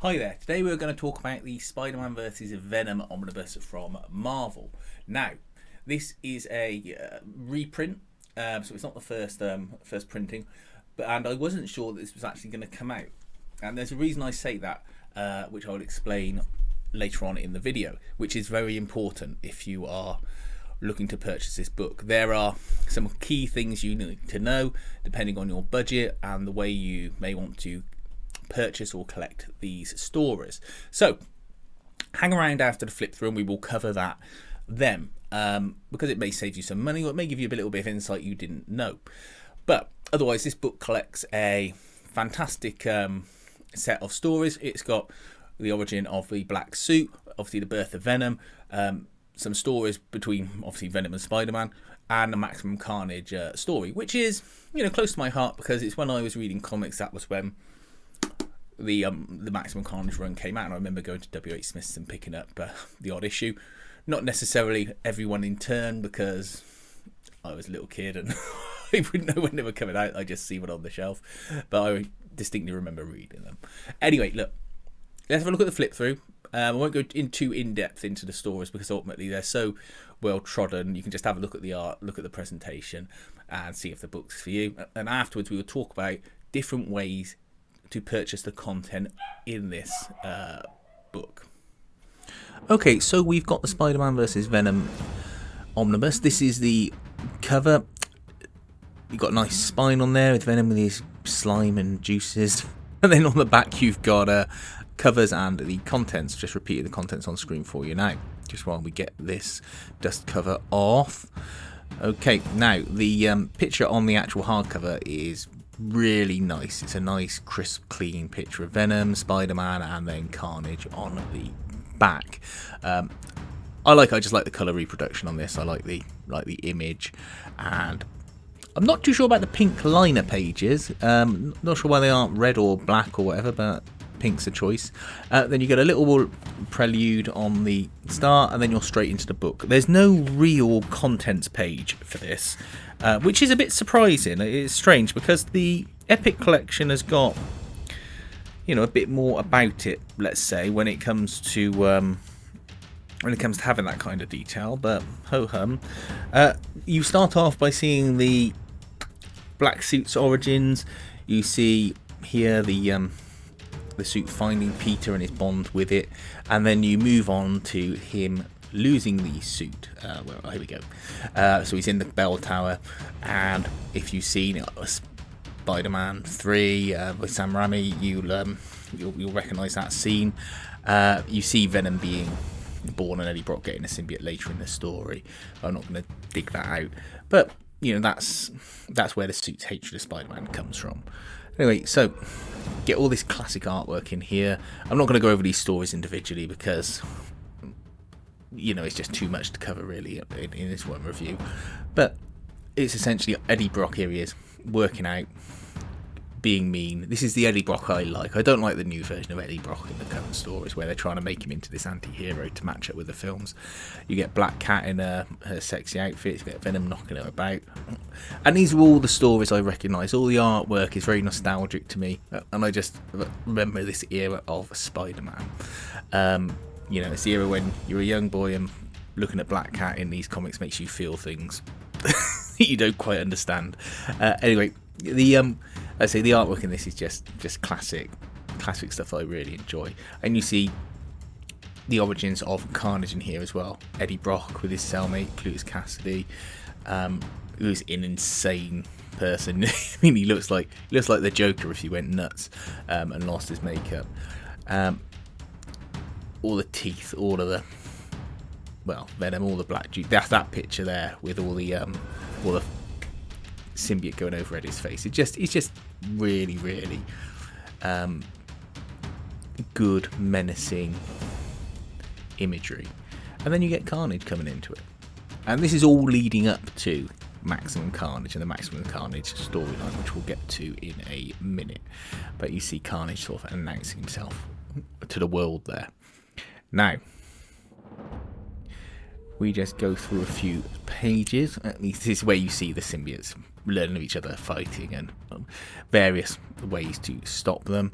Hi there, today we're going to talk about the Spider-Man vs. Venom Omnibus from Marvel. Now, this is a reprint, so it's not the first printing, and I wasn't sure that this was actually going to come out. And there's a reason I say that, which I will explain later on in the video, which is very important if you are looking to purchase this book. There are some key things you need to know depending on your budget and the way you may want to purchase or collect these stories. So hang around after the flip through and we will cover that then, because it may save you some money or it may give you a little bit of insight you didn't know. But otherwise, this book collects a fantastic set of stories. It's got the origin of the black suit, obviously the birth of Venom, some stories between obviously Venom and Spider-Man, and a Maximum Carnage story, which is, you know, close to my heart because it's when I was reading comics, that was when the Maximum Carnage run came out, and I remember going to W.H. Smith's and picking up the odd issue. Not necessarily everyone in turn, because I was a little kid and I wouldn't know when they were coming out. I just see one on the shelf, but I distinctly remember reading them. Anyway, look, let's have a look at the flip through. I won't go too in depth into the stories because ultimately they're so well trodden. You can just have a look at the art, look at the presentation, and see if the book's for you. And afterwards, we will talk about different ways to purchase the content in this book. Okay, so we've got the Spider-Man vs. Venom Omnibus. This is the cover. You've got a nice spine on there with Venom with his slime and juices. And then on the back you've got covers and the contents. Just repeating the contents on screen for you now, just while we get this dust cover off. Okay, now the picture on the actual hardcover is really nice. It's a nice, crisp, clean picture of Venom, Spider-Man, and then Carnage on the back. I just like the colour reproduction on this. I like the image, and I'm not too sure about the pink liner pages. Not sure why they aren't red or black or whatever, but pink's a choice. Then you get a little prelude on the start, and then you're straight into the book. There's no real contents page for this, which is a bit surprising. It's strange because the Epic collection has got, you know, a bit more about it, let's say, when it comes to having that kind of detail. But ho hum, you start off by seeing the black suit's origins. You see here the suit finding Peter and his bond with it, and then you move on to him losing the suit. Well, here we go. So he's in the bell tower, and if you've seen Spider-Man 3 with Sam Raimi, you'll recognise that scene. You see Venom being born and Eddie Brock getting a symbiote later in the story. I'm not going to dig that out, but you know, that's where the suit's hatred of Spider-Man comes from. Anyway, so get all this classic artwork in here. I'm not going to go over these stories individually because, you know, it's just too much to cover really in this one review. But it's essentially Eddie Brock. Here he is, working out, being mean. This is the Eddie Brock I like. I don't like the new version of Eddie Brock in the current stories where they're trying to make him into this anti-hero to match up with the films. You get Black Cat in her sexy outfits, you get Venom knocking her about, and these are all the stories I recognise. All the artwork is very nostalgic to me, and I just remember this era of Spider-Man. You know, it's the era when you're a young boy and looking at Black Cat in these comics makes you feel things you don't quite understand. Anyway, I'd say the artwork in this is just classic stuff that I really enjoy. And you see the origins of Carnage in here as well. Eddie Brock with his cellmate Cletus Cassidy, who's an insane person. I mean, he looks like the Joker if he went nuts and lost his makeup. All the teeth, all of the Venom, all the black juice. That picture there with all the symbiote going over Eddie's face. It's just really, really good, menacing imagery. And then you get Carnage coming into it. And this is all leading up to Maximum Carnage and the Maximum Carnage storyline, which we'll get to in a minute. But you see Carnage sort of announcing himself to the world there. Now, we just go through a few pages. This is where you see the symbiotes learning of each other, fighting, and various ways to stop them.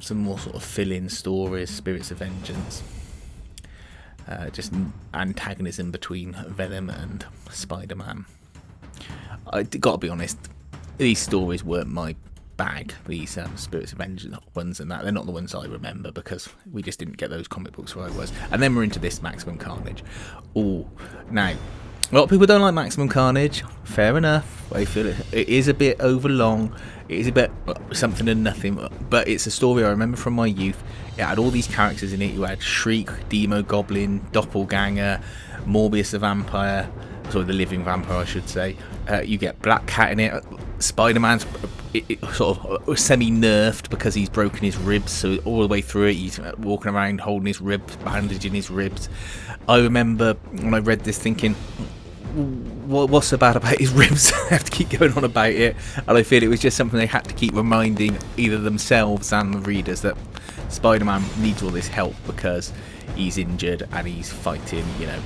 some more sort of fill-in stories, Spirits of Vengeance. Just antagonism between Venom and Spider-Man. I got to be honest, these stories weren't my bag. These Spirits of Vengeance ones and that, they're not the ones I remember because we just didn't get those comic books where I was. And then we're into this Maximum Carnage. Oh, now a lot of people don't like Maximum Carnage. Fair enough. I feel it is a bit overlong. It is a bit something and nothing, but it's a story I remember from my youth. It had all these characters in it. You had Shriek, Demo Goblin, Doppelganger, Morbius the Vampire, sorry, the Living Vampire I should say. You get Black Cat in it. Spider-Man's sort of semi-nerfed because he's broken his ribs, so all the way through it he's walking around holding his ribs, bandaging his ribs. I remember when I read this thinking, what's so bad about his ribs? I have to keep going on about it, and I feel it was just something they had to keep reminding either themselves and the readers that Spider-Man needs all this help because he's injured and he's fighting, you know,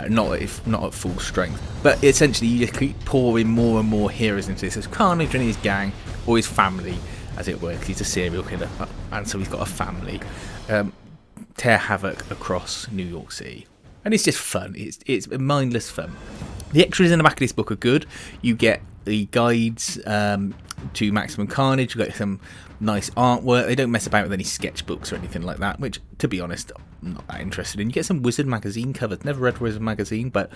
not at full strength. But essentially you just keep pouring more and more heroes into this. There's Carnage and his gang, or his family as it were, 'cause he's a serial killer and so he's got a family, tear havoc across New York City. And it's just fun. It's mindless fun. The extras in the back of this book are good. You get the guides to Maximum Carnage. You get some nice artwork. They don't mess about with any sketchbooks or anything like that, which, to be honest, I'm not that interested in. You get some Wizard magazine covers. Never read Wizard magazine, but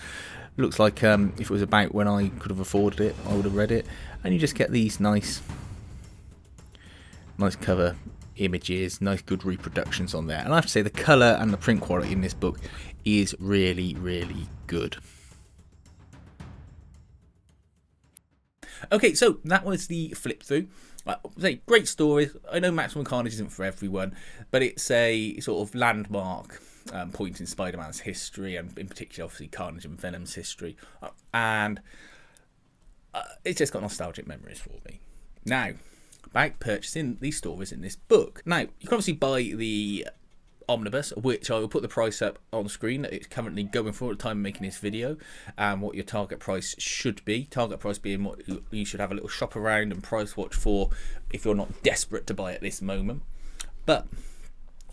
looks like if it was about when I could have afforded it, I would have read it. And you just get these nice cover images, nice good reproductions on there. And I have to say the colour and the print quality in this book is really, really good. Okay, so that was the flip through. Great stories. I know Maximum Carnage isn't for everyone, but it's a sort of landmark point in Spider-Man's history, and in particular, obviously, Carnage and Venom's history. And it's just got nostalgic memories for me. Now, about purchasing these stories in this book. Now, you can obviously buy the Omnibus, which I will put the price up on screen that it's currently going for at the time of making this video, and what your target price should be. Target price being what you should have a little shop around and price watch for if you're not desperate to buy at this moment. But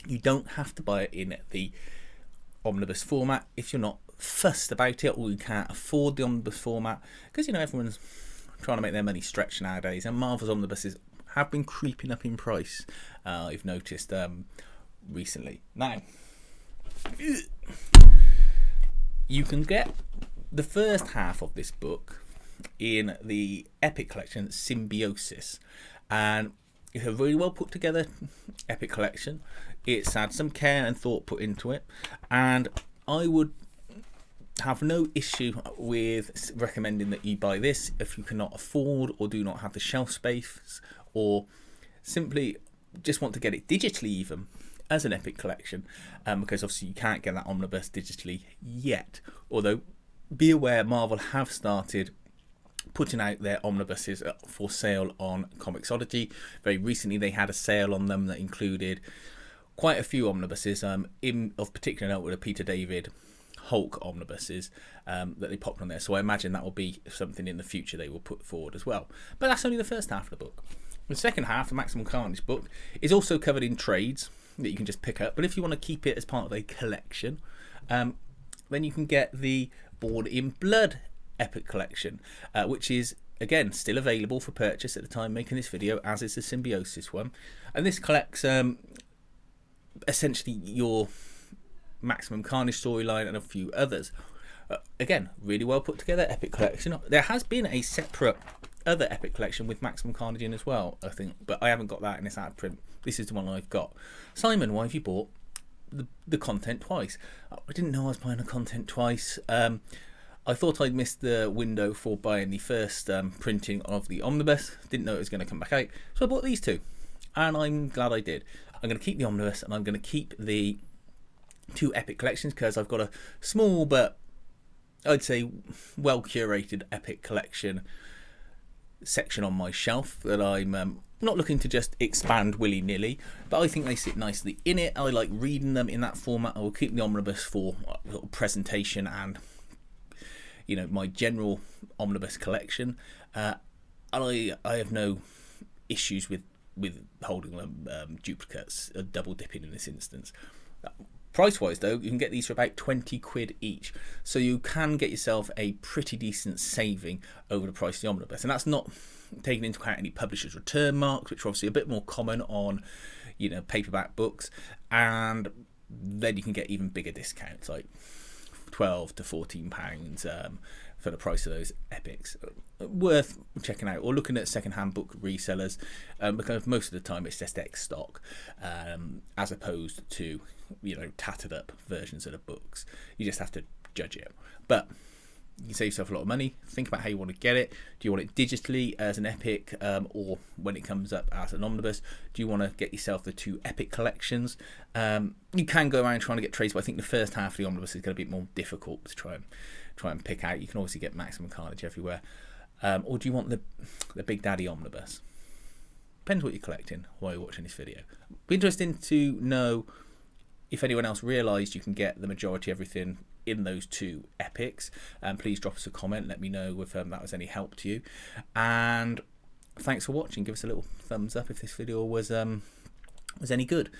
you don't have to buy it in the Omnibus format if you're not fussed about it, or you can't afford the Omnibus format, because you know everyone's trying to make their money stretch nowadays, and Marvel's Omnibuses have been creeping up in price. I've noticed recently. Now, you can get the first half of this book in the Epic Collection Symbiosis, and it's a really well put together Epic Collection. It's had some care and thought put into it, and I would have no issue with recommending that you buy this if you cannot afford or do not have the shelf space, or simply just want to get it digitally even as an Epic Collection, because obviously you can't get that Omnibus digitally yet, although be aware Marvel have started putting out their omnibuses for sale on Comixology. Very recently they had a sale on them that included quite a few omnibuses, of particular note with the Peter David Hulk omnibuses that they popped on there, so I imagine that will be something in the future they will put forward as well. But that's only the first half of the book. The second half, the Maximum Carnage book, is also covered in trades that you can just pick up, but if you want to keep it as part of a collection, then you can get the Born in Blood Epic Collection, which is again still available for purchase at the time making this video, as is the Symbiosis one. And this collects essentially your Maximum Carnage storyline and a few others. Again, really well put together Epic Collection. There has been a separate other Epic Collection with Maximum Carnage in as well, I think, but I haven't got that in this out of print. This is the one I've got. Simon, why have you bought the content twice? I didn't know I was buying the content twice. I thought I'd missed the window for buying the first printing of the Omnibus. Didn't know it was going to come back out, so I bought these two, and I'm glad I did. I'm going to keep the Omnibus, and I'm going to keep the two Epic Collections, because I've got a small but I'd say well curated Epic Collection section on my shelf that I'm not looking to just expand willy-nilly, but I think they sit nicely in it. I like reading them in that format. I will keep the Omnibus for presentation and, you know, my general Omnibus collection. And I have no issues with with holding them duplicates, double dipping in this instance. Price wise though, you can get these for about 20 quid each, so you can get yourself a pretty decent saving over the price of the omnibus, and that's not taking into account any publisher's return marks, which are obviously a bit more common on, you know, paperback books, and then you can get even bigger discounts like £12 to £14 for the price of those epics. Worth checking out, or looking at second-hand book resellers, because most of the time it's just ex stock, as opposed to, you know, tattered up versions of the books. You just have to judge it. But you can save yourself a lot of money. Think about how you want to get it. Do you want it digitally as an epic, or when it comes up as an omnibus? Do you want to get yourself the 2 epic collections? You can go around trying to get trades, but I think the first half of the omnibus is going to be more difficult to try and pick out. You can obviously get maximum carnage everywhere. Or do you want the Big Daddy omnibus? Depends what you're collecting while you're watching this video. Be interesting to know if anyone else realised you can get the majority of everything in those 2 epics. Please drop us a comment, let me know if that was any help to you. And thanks for watching. Give us a little thumbs up if this video was any good.